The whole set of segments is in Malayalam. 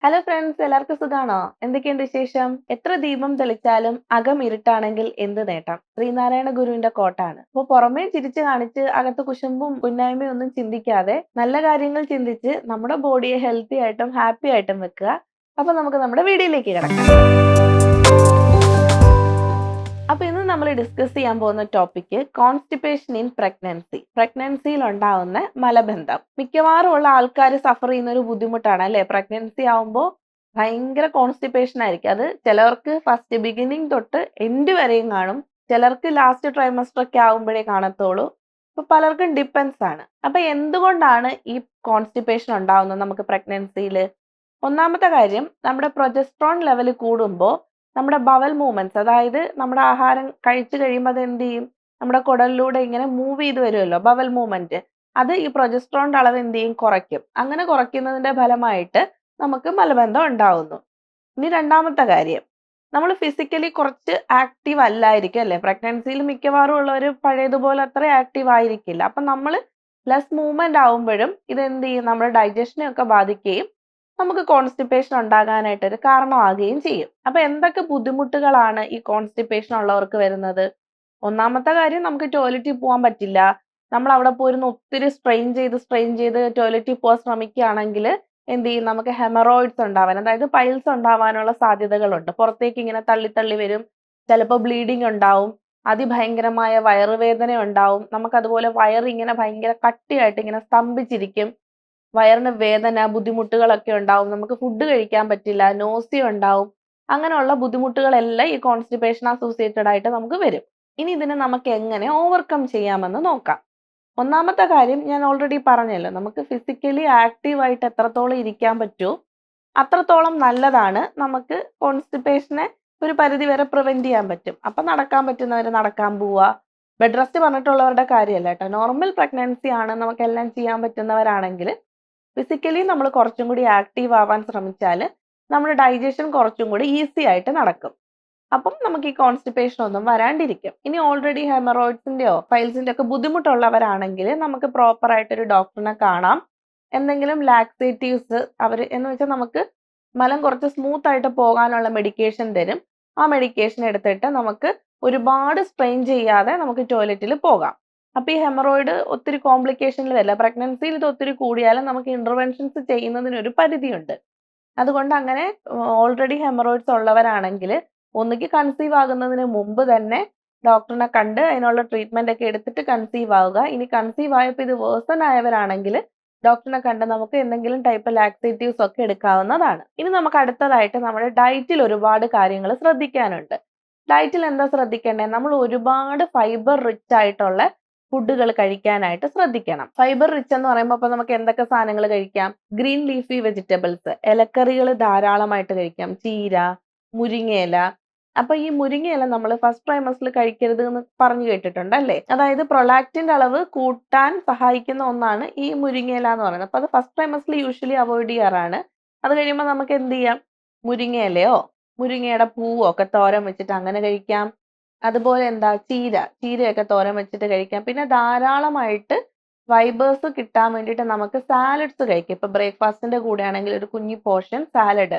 ഹലോ ഫ്രണ്ട്സ്, എല്ലാവർക്കും സുഖാണോ? എന്തൊക്കെയുണ്ട് വിശേഷം? എത്ര ദീപം തെളിച്ചാലും അകം ഇരുട്ടാണെങ്കിൽ എന്ത് നേട്ടം? ശ്രീനാരായണ ഗുരുവിന്റെ കോട്ടാണ്. അപ്പോൾ പുറമേ ചിരിച്ചു കാണിച്ച് അകത്ത് കുശുമ്പും കുന്നായ്മയും ഒന്നും ചിന്തിക്കാതെ നല്ല കാര്യങ്ങൾ ചിന്തിച്ച് നമ്മുടെ ബോഡിയെ ഹെൽത്തി ആയിട്ടും ഹാപ്പി ആയിട്ടും വെക്കുക. അപ്പൊ നമുക്ക് നമ്മുടെ വീഡിയോയിലേക്ക് കിടക്കാം. അപ്പൊ ഇന്ന് നമ്മൾ ഡിസ്കസ് ചെയ്യാൻ പോകുന്ന ടോപ്പിക് കോൺസ്റ്റിപ്പേഷൻ ഇൻ പ്രഗ്നൻസി. പ്രഗ്നൻസിയിൽ ഉണ്ടാവുന്ന മലബന്ധം. മിക്കവാറും ഉള്ള ആൾക്കാർ സഫർ ചെയ്യുന്ന ഒരു ബുദ്ധിമുട്ടാണ് അല്ലെ? പ്രഗ്നൻസി ആവുമ്പോൾ ഭയങ്കര കോൺസ്റ്റിപ്പേഷൻ ആയിരിക്കും. അത് ചിലർക്ക് ഫസ്റ്റ് ബിഗിനിങ് തൊട്ട് എൻഡ് വരെയും കാണും, ചിലർക്ക് ലാസ്റ്റ് ട്രൈമസ്റ്റർ ഒക്കെ ആവുമ്പോഴേ കാണത്തുള്ളൂ. അപ്പൊ പലർക്കും ഡിപ്പെൻസ് ആണ്. അപ്പൊ എന്തുകൊണ്ടാണ് ഈ കോൺസ്റ്റിപ്പേഷൻ ഉണ്ടാവുന്നത് നമുക്ക് പ്രഗ്നൻസിയിൽ? ഒന്നാമത്തെ കാര്യം, നമ്മുടെ പ്രൊജസ്ട്രോൺ ലെവൽ കൂടുമ്പോൾ നമ്മുടെ ബവൽ മൂവ്മെന്റ്സ്, അതായത് നമ്മുടെ ആഹാരം കഴിച്ചു കഴിയുമ്പോൾ അത് എന്ത് ചെയ്യും, നമ്മുടെ കുടലിലൂടെ ഇങ്ങനെ മൂവ് ചെയ്ത് വരുമല്ലോ ബവൽ മൂവ്മെന്റ്, അത് ഈ പ്രൊജസ്ട്രോണിന്റെ അളവ് എന്ത് ചെയ്യും, കുറയ്ക്കും. അങ്ങനെ കുറയ്ക്കുന്നതിന്റെ ഫലമായിട്ട് നമുക്ക് മലബന്ധം ഉണ്ടാവുന്നു. ഇനി രണ്ടാമത്തെ കാര്യം, നമ്മൾ ഫിസിക്കലി കുറച്ച് ആക്റ്റീവ് അല്ലായിരിക്കും അല്ലെ? പ്രഗ്നൻസിയിൽ മിക്കവാറും ഉള്ളവർ പഴയതുപോലെ അത്ര ആക്റ്റീവ് ആയിരിക്കില്ല. അപ്പൊ നമ്മൾ ലെസ് മൂവ്മെന്റ് ആവുമ്പോഴും ഇത് എന്ത് ചെയ്യും, നമ്മുടെ ഡൈജഷനെ ഒക്കെ ബാധിക്കുകയും നമുക്ക് കോൺസ്റ്റിപ്പേഷൻ ഉണ്ടാകാനായിട്ട് ഒരു കാരണമാകുകയും ചെയ്യും. അപ്പൊ എന്തൊക്കെ ബുദ്ധിമുട്ടുകളാണ് ഈ കോൺസ്റ്റിപ്പേഷൻ ഉള്ളവർക്ക് വരുന്നത്? ഒന്നാമത്തെ കാര്യം, നമുക്ക് ടോയ്ലറ്റിൽ പോകാൻ പറ്റില്ല. നമ്മൾ അവിടെ പോയിരുന്ന് ഒത്തിരി സ്ട്രെയിൻ ചെയ്ത് ടോയ്ലറ്റിൽ പോകാൻ ശ്രമിക്കുകയാണെങ്കിൽ എന്ത് ചെയ്യും, നമുക്ക് ഹെമറോയിഡ്സ് ഉണ്ടാവാൻ, അതായത് പൈൽസ് ഉണ്ടാവാനുള്ള സാധ്യതകളുണ്ട്. പുറത്തേക്ക് ഇങ്ങനെ തള്ളി തള്ളി വരും. ചിലപ്പോൾ ബ്ലീഡിങ് ഉണ്ടാവും, അതിഭയങ്കരമായ വയറുവേദന ഉണ്ടാവും. നമുക്ക് അതുപോലെ വയറിങ്ങനെ ഭയങ്കര കട്ടിയായിട്ട് ഇങ്ങനെ സ്തംഭിച്ചിരിക്കും. വയറിന് വേദന, ബുദ്ധിമുട്ടുകളൊക്കെ ഉണ്ടാവും. നമുക്ക് ഫുഡ് കഴിക്കാൻ പറ്റില്ല, നോസിയ ഉണ്ടാവും. അങ്ങനെയുള്ള ബുദ്ധിമുട്ടുകളെല്ലാം ഈ കോൺസ്റ്റിപ്പേഷൻ അസോസിയേറ്റഡ് ആയിട്ട് നമുക്ക് വരും. ഇനി ഇതിനെ നമുക്ക് എങ്ങനെ ഓവർകം ചെയ്യാമെന്ന് നോക്കാം. ഒന്നാമത്തെ കാര്യം ഞാൻ ഓൾറെഡി പറഞ്ഞല്ലോ, നമുക്ക് ഫിസിക്കലി ആക്റ്റീവ് ആയിട്ട് എത്രത്തോളം ഇരിക്കാൻ പറ്റുമോ അത്രത്തോളം നല്ലതാണ്. നമുക്ക് കോൺസ്റ്റിപ്പേഷനെ ഒരു പരിധി വരെ പ്രിവെന്റ് ചെയ്യാൻ പറ്റും. അപ്പൊ നടക്കാൻ പറ്റുന്നവർ നടക്കാൻ പോവുക. ബെഡ് റെസ്റ്റ് പറഞ്ഞിട്ടുള്ളവരുടെ കാര്യമല്ല കേട്ടോ. നോർമൽ പ്രഗ്നൻസി ആണ്, നമുക്കെല്ലാം ചെയ്യാൻ പറ്റുന്നവരാണെങ്കിൽ ഫിസിക്കലി നമ്മൾ കുറച്ചും കൂടി ആക്റ്റീവ് ആവാൻ ശ്രമിച്ചാൽ നമ്മുടെ ഡൈജഷൻ കുറച്ചും കൂടി ഈസി ആയിട്ട് നടക്കും. അപ്പം നമുക്ക് ഈ കോൺസ്റ്റിപ്പേഷൻ ഒന്നും വരാണ്ടിരിക്കും. ഇനി ഓൾറെഡി ഹെമറോയിഡ്സിന്റെയോ പൈൽസിന്റെ ഒക്കെ ബുദ്ധിമുട്ടുള്ളവരാണെങ്കിൽ നമുക്ക് പ്രോപ്പർ ആയിട്ടൊരു ഡോക്ടറിനെ കാണാം. എന്തെങ്കിലും ലാക്സേറ്റീവ്സ് എന്ന് വെച്ചാൽ നമുക്ക് മലം കുറച്ച് സ്മൂത്ത് ആയിട്ട് പോകാനുള്ള മെഡിക്കേഷൻ തരും. ആ മെഡിക്കേഷൻ എടുത്തിട്ട് നമുക്ക് ഒരുപാട് സ്ട്രെയിൻ ചെയ്യാതെ നമുക്ക് ടോയ്ലറ്റിൽ പോകാം. അപ്പൊ ഈ ഹെമറോയിഡ് ഒത്തിരി കോംപ്ലിക്കേഷനിൽ വരില്ല. പ്രഗ്നൻസിയിൽ ഇത് ഒത്തിരി കൂടിയാലും നമുക്ക് ഇന്റർവെൻഷൻസ് ചെയ്യുന്നതിന് ഒരു പരിധിയുണ്ട്. അതുകൊണ്ട് അങ്ങനെ ഓൾറെഡി ഹെമറോയിഡ്സ് ഉള്ളവരാണെങ്കിൽ ഒന്നുകിൽ കൺസീവ് ആകുന്നതിന് മുമ്പ് തന്നെ ഡോക്ടറിനെ കണ്ട് അതിനുള്ള ട്രീറ്റ്മെന്റ് ഒക്കെ എടുത്തിട്ട് കൺസീവ് ആവുക. ഇനി കൺസീവ് ആയപ്പോൾ ഇത് വേഴ്സൺ ആയവരാണെങ്കിൽ ഡോക്ടറിനെ കണ്ട് നമുക്ക് എന്തെങ്കിലും ടൈപ്പ് ലാക്സേറ്റീവ്സ് ഒക്കെ എടുക്കാവുന്നതാണ്. ഇനി നമുക്ക് അടുത്തതായിട്ട് നമ്മുടെ ഡയറ്റിൽ ഒരുപാട് കാര്യങ്ങൾ ശ്രദ്ധിക്കാനുണ്ട്. ഡയറ്റിൽ എന്താ ശ്രദ്ധിക്കേണ്ടത്? നമ്മൾ ഒരുപാട് ഫൈബർ റിച്ച് ആയിട്ടുള്ള ഫുഡുകൾ കഴിക്കാനായിട്ട് ശ്രദ്ധിക്കണം. ഫൈബർ റിച്ച് എന്ന് പറയുമ്പോൾ അപ്പൊ നമുക്ക് എന്തൊക്കെ സാധനങ്ങൾ കഴിക്കാം? ഗ്രീൻ ലീഫി വെജിറ്റബിൾസ്, ഇലക്കറികൾ ധാരാളമായിട്ട് കഴിക്കാം. ചീര, മുരിങ്ങയില. അപ്പൊ ഈ മുരിങ്ങയില നമ്മൾ ഫസ്റ്റ് ട്രൈമസ്റ്ററിൽ കഴിക്കരുത് എന്ന് പറഞ്ഞു കേട്ടിട്ടുണ്ട് അല്ലേ? അതായത് പ്രൊലാക്റ്റിന്റെ അളവ് കൂട്ടാൻ സഹായിക്കുന്ന ഒന്നാണ് ഈ മുരിങ്ങയില എന്ന് പറയുന്നത്. അപ്പൊ അത് ഫസ്റ്റ് ട്രൈമസ്റ്ററിൽ യൂഷ്വലി അവോയ്ഡ് ചെയ്യാറാണ്. അത് കഴിയുമ്പോൾ നമുക്ക് എന്ത് ചെയ്യാം? മുരിങ്ങയിലയോ മുരിങ്ങയുടെ പൂവോ ഒക്കെ തോരൻ വെച്ചിട്ട് അങ്ങനെ കഴിക്കാം. അതുപോലെ ചീരയൊക്കെ തോരൻ വെച്ചിട്ട് കഴിക്കാം. പിന്നെ ധാരാളമായിട്ട് ഫൈബേഴ്സ് കിട്ടാൻ വേണ്ടിയിട്ട് നമുക്ക് സാലഡ്സ് കഴിക്കാം. ഇപ്പൊ ബ്രേക്ക്ഫാസ്റ്റിന്റെ കൂടെ ആണെങ്കിൽ ഒരു കുഞ്ഞി പോർഷൻ സാലഡ്,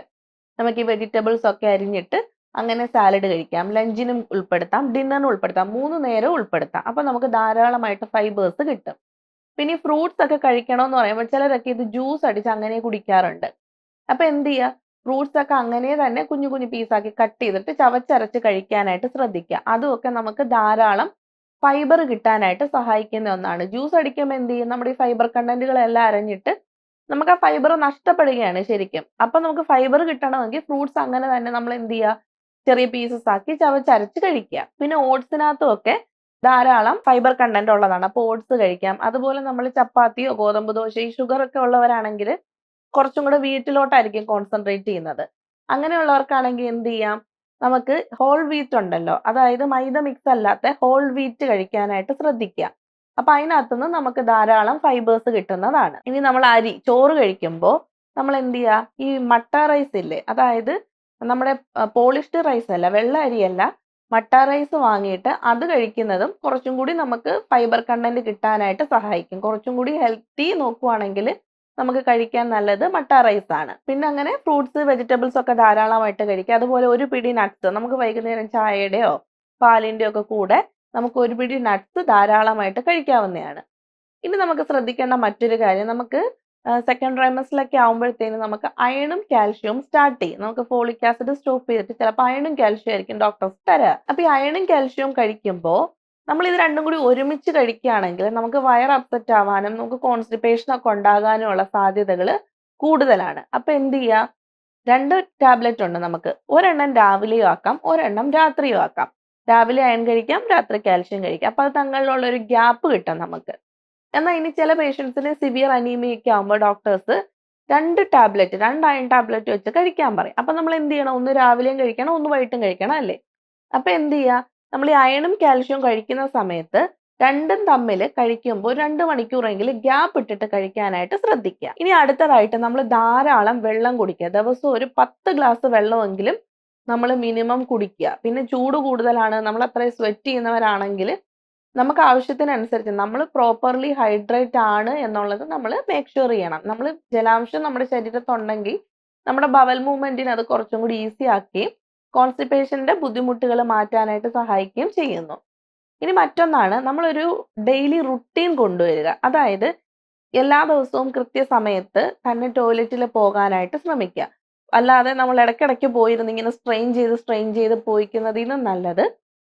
നമുക്ക് ഈ വെജിറ്റബിൾസ് ഒക്കെ അരിഞ്ഞിട്ട് അങ്ങനെ സാലഡ് കഴിക്കാം. ലഞ്ചിനും ഉൾപ്പെടുത്താം, ഡിന്നറിനും ഉൾപ്പെടുത്താം, 3 നേരം ഉൾപ്പെടുത്താം. അപ്പൊ നമുക്ക് ധാരാളമായിട്ട് ഫൈബേഴ്സ് കിട്ടും. പിന്നെ ഈ ഫ്രൂട്ട്സ് ഒക്കെ കഴിക്കണമെന്ന് പറയുമ്പോൾ ചിലരൊക്കെ ഇത് ജ്യൂസ് അടിച്ച് അങ്ങനെ കുടിക്കാറുണ്ട്. അപ്പൊ എന്ത് ചെയ്യുക? ഫ്രൂട്ട്സ് ഒക്കെ അങ്ങനെ തന്നെ കുഞ്ഞു കുഞ്ഞു പീസാക്കി കട്ട് ചെയ്തിട്ട് ചവച്ചരച്ച് കഴിക്കാനായിട്ട് ശ്രദ്ധിക്കുക. അതുമൊക്കെ നമുക്ക് ധാരാളം ഫൈബർ കിട്ടാനായിട്ട് സഹായിക്കുന്ന ഒന്നാണ്. ജ്യൂസ് അടിക്കുമ്പോൾ എന്ത് ചെയ്യും? നമ്മുടെ ഈ ഫൈബർ കണ്ടന്റുകളെല്ലാം അരഞ്ഞിട്ട് നമുക്ക് ആ ഫൈബർ നഷ്ടപ്പെടുകയാണ് ശരിക്കും. അപ്പൊ നമുക്ക് ഫൈബർ കിട്ടണമെങ്കിൽ ഫ്രൂട്ട്സ് അങ്ങനെ തന്നെ നമ്മൾ എന്ത് ചെയ്യുക? ചെറിയ പീസസ് ആക്കി ചവച്ചരച്ച് കഴിക്കുക. പിന്നെ ഓട്സിനകത്തും ഒക്കെ ധാരാളം ഫൈബർ കണ്ടന്റ് ഉള്ളതാണ്. അപ്പൊ ഓട്സ് കഴിക്കാം. അതുപോലെ നമ്മൾ ചപ്പാത്തിയോ ഗോതമ്പ് ദോശയോ ഷുഗർ ഒക്കെ ഉള്ളവരാണെങ്കിൽ കുറച്ചും കൂടെ വീറ്റിലോട്ടായിരിക്കും കോൺസെൻട്രേറ്റ് ചെയ്യുന്നത്. അങ്ങനെയുള്ളവർക്കാണെങ്കിൽ എന്ത് ചെയ്യാം? നമുക്ക് ഹോൾ വീറ്റ് ഉണ്ടല്ലോ, അതായത് മൈദ മിക്സ് അല്ലാത്ത ഹോൾ വീറ്റ് കഴിക്കാനായിട്ട് ശ്രദ്ധിക്കുക. അപ്പൊ അതിനകത്തുനിന്ന് നമുക്ക് ധാരാളം ഫൈബേഴ്സ് കിട്ടുന്നതാണ്. ഇനി നമ്മൾ ചോറ് കഴിക്കുമ്പോൾ നമ്മൾ എന്ത് ചെയ്യുക? ഈ മട്ട റൈസ് ഇല്ലേ, അതായത് നമ്മുടെ പോളിഷ്ഡ് റൈസ് അല്ല, വെള്ള അരിയല്ല, മട്ട റൈസ് വാങ്ങിയിട്ട് അത് കഴിക്കുന്നതും കുറച്ചും കൂടി നമുക്ക് ഫൈബർ കണ്ടന്റ് കിട്ടാനായിട്ട് സഹായിക്കും. കുറച്ചും കൂടി ഹെൽത്തി നോക്കുവാണെങ്കിൽ നമുക്ക് കഴിക്കാൻ നല്ലത് മട്ട റൈസ് ആണ്. പിന്നെ അങ്ങനെ ഫ്രൂട്ട്സ് വെജിറ്റബിൾസ് ഒക്കെ ധാരാളമായിട്ട് കഴിക്കുക. അതുപോലെ ഒരു പിടി നട്ട്സ് നമുക്ക് വൈകുന്നേരം ചായയുടെയോ പാലിന്റെയോ ഒക്കെ കൂടെ നമുക്ക് ഒരു പിടി നട്ട്സ് ധാരാളമായിട്ട് കഴിക്കാവുന്നതാണ്. ഇനി നമുക്ക് ശ്രദ്ധിക്കേണ്ട മറ്റൊരു കാര്യം, നമുക്ക് സെക്കൻഡ് ട്രൈമസ്റ്ററിലൊക്കെ ആകുമ്പോഴത്തേനും നമുക്ക് അയണും കാൽഷ്യവും സ്റ്റാർട്ട് ചെയ്യും. നമുക്ക് ഫോളിക് ആസിഡ് സ്റ്റോപ്പ് ചെയ്തിട്ട് ചിലപ്പോൾ അയണും കാൽഷ്യം ആയിരിക്കും ഡോക്ടേഴ്സ് തരാം. അപ്പൊ ഈ അയണും കാൽഷ്യവും കഴിക്കുമ്പോൾ നമ്മൾ ഇത് രണ്ടും കൂടി ഒരുമിച്ച് കഴിക്കുകയാണെങ്കിൽ നമുക്ക് വയർ അപ്സെറ്റ് ആവാനും നമുക്ക് കോൺസ്റ്റിപ്പേഷൻ ഒക്കെ ഉണ്ടാകാനുമുള്ള സാധ്യതകൾ കൂടുതലാണ്. അപ്പൊ എന്ത് ചെയ്യുക, 2 ടാബ്ലറ്റ് ഉണ്ട് നമുക്ക്. ഒരെണ്ണം രാവിലെയും ആക്കാം, ഒരെണ്ണം രാത്രിയും ആക്കാം. രാവിലെ അയൺ കഴിക്കാം, രാത്രി കാൽഷ്യം കഴിക്കാം. അപ്പൊ അത് തങ്ങളിലുള്ള ഒരു ഗ്യാപ്പ് കിട്ടും നമുക്ക്. എന്നാൽ ഇനി ചില പേഷ്യൻസിന് സിവിയർ അനീമിയ ഒക്കെ ആകുമ്പോൾ ഡോക്ടേഴ്സ് 2 അയൺ ടാബ്ലറ്റ് വെച്ച് കഴിക്കാൻ പറയും. അപ്പൊ നമ്മൾ എന്ത് ചെയ്യണം, ഒന്ന് രാവിലെയും കഴിക്കണം, ഒന്ന് വൈകിട്ടും കഴിക്കണം അല്ലേ. അപ്പൊ എന്ത് ചെയ്യുക, നമ്മൾ ഈ അയണും കാൽഷ്യവും കഴിക്കുന്ന സമയത്ത് രണ്ടും തമ്മിൽ കഴിക്കുമ്പോൾ 2 മണിക്കൂറെങ്കിലും ഗ്യാപ്പ് ഇട്ടിട്ട് കഴിക്കാനായിട്ട് ശ്രദ്ധിക്കുക. ഇനി അടുത്തതായിട്ട് നമ്മൾ ധാരാളം വെള്ളം കുടിക്കുക. ദിവസവും ഒരു 10 ഗ്ലാസ് വെള്ളമെങ്കിലും നമ്മൾ മിനിമം കുടിക്കുക. പിന്നെ ചൂട് കൂടുതലാണ്, നമ്മൾ അത്രയും സ്വെറ്റ് ചെയ്യുന്നവരാണെങ്കിൽ നമുക്ക് ആവശ്യത്തിനനുസരിച്ച് നമ്മൾ പ്രോപ്പർലി ഹൈഡ്രേറ്റ് ആണ് എന്നുള്ളത് നമ്മൾ മേക്ക് ഷുവർ ചെയ്യണം. നമ്മൾ ജലാംശം നമ്മുടെ ശരീരത്തുണ്ടെങ്കിൽ നമ്മുടെ ബവൽ മൂവ്മെന്റിന് അത് കുറച്ചും കൂടി ഈസി ആക്കുകയും കോൺസ്റ്റിപ്പേഷന്റെ ബുദ്ധിമുട്ടുകൾ മാറ്റാനായിട്ട് സഹായിക്കുകയും ചെയ്യുന്നു. ഇനി മറ്റൊന്നാണ്, നമ്മളൊരു ഡെയിലി റുട്ടീൻ കൊണ്ടുവരിക. അതായത് എല്ലാ ദിവസവും കൃത്യസമയത്ത് തന്നെ ടോയ്ലറ്റിൽ പോകാനായിട്ട് ശ്രമിക്കുക. അല്ലാതെ നമ്മൾ ഇടയ്ക്കിടയ്ക്ക് പോയിരുന്ന് ഇങ്ങനെ സ്ട്രെയിൻ ചെയ്ത് പോയിക്കുന്നതിനും നല്ലത്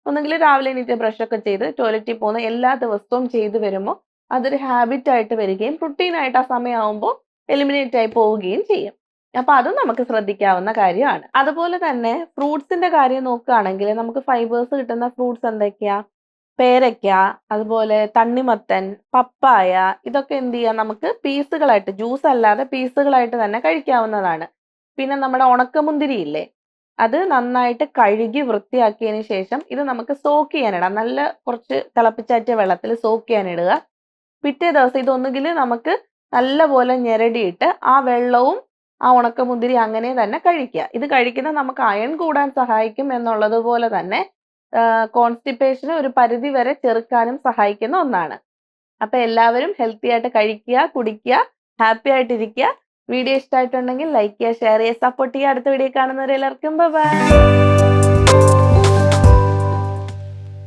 ഒന്നെങ്കിൽ രാവിലെ എണീറ്റ് ബ്രഷ് ഒക്കെ ചെയ്ത് ടോയ്ലറ്റിൽ പോകുന്ന എല്ലാ ദിവസവും ചെയ്ത് വരുമ്പോൾ അതൊരു ഹാബിറ്റ് ആയിട്ട് വരികയും റുട്ടീനായിട്ട് ആ സമയമാകുമ്പോൾ എലിമിനേറ്റ് ആയി പോവുകയും ചെയ്യും. അപ്പൊ അതും നമുക്ക് ശ്രദ്ധിക്കാവുന്ന കാര്യമാണ്. അതുപോലെ തന്നെ ഫ്രൂട്ട്സിന്റെ കാര്യം നോക്കുകയാണെങ്കിൽ നമുക്ക് ഫൈബേഴ്സ് കിട്ടുന്ന ഫ്രൂട്ട്സ് എന്തൊക്കെയാ, പേരയ്ക്ക, അതുപോലെ തണ്ണിമത്തൻ, പപ്പായ, ഇതൊക്കെ എന്ത് ചെയ്യാം, നമുക്ക് പീസുകളായിട്ട്, ജ്യൂസ് അല്ലാതെ പീസുകളായിട്ട് തന്നെ കഴിക്കാവുന്നതാണ്. പിന്നെ നമ്മുടെ ഉണക്കമുന്തിരി ഇല്ലേ, അത് നന്നായിട്ട് കഴുകി വൃത്തിയാക്കിയതിന് ശേഷം ഇത് നമുക്ക് സോക്ക് ചെയ്യാനിടാം. നല്ല കുറച്ച് തിളപ്പിച്ചാറ്റിയ വെള്ളത്തിൽ സോക്ക് ചെയ്യാനിടുക. പിറ്റേ ദിവസം ഇതൊന്നുകിൽ നമുക്ക് നല്ലപോലെ ഞെരടിയിട്ട് ആ വെള്ളവും ആ ഉണക്കമുന്തിരി അങ്ങനെ തന്നെ കഴിക്കുക. ഇത് കഴിക്കുന്നത് നമുക്ക് അയൺ കൂടാൻ സഹായിക്കും എന്നുള്ളതുപോലെ തന്നെ കോൺസ്റ്റിപ്പേഷന് ഒരു പരിധി വരെ ചെറുക്കാനും സഹായിക്കുന്ന ഒന്നാണ്. അപ്പൊ എല്ലാവരും ഹെൽത്തി ആയിട്ട് കഴിക്കുക, കുടിക്കുക, ഹാപ്പി ആയിട്ടിരിക്കുക. വീഡിയോ ഇഷ്ടമായിട്ടുണ്ടെങ്കിൽ ലൈക്ക് ചെയ്യുക, ഷെയർ ചെയ്യുക, സപ്പോർട്ട് ചെയ്യുക. അടുത്ത വീഡിയോ കാണുന്നവരെല്ലാവർക്കും ബൈ.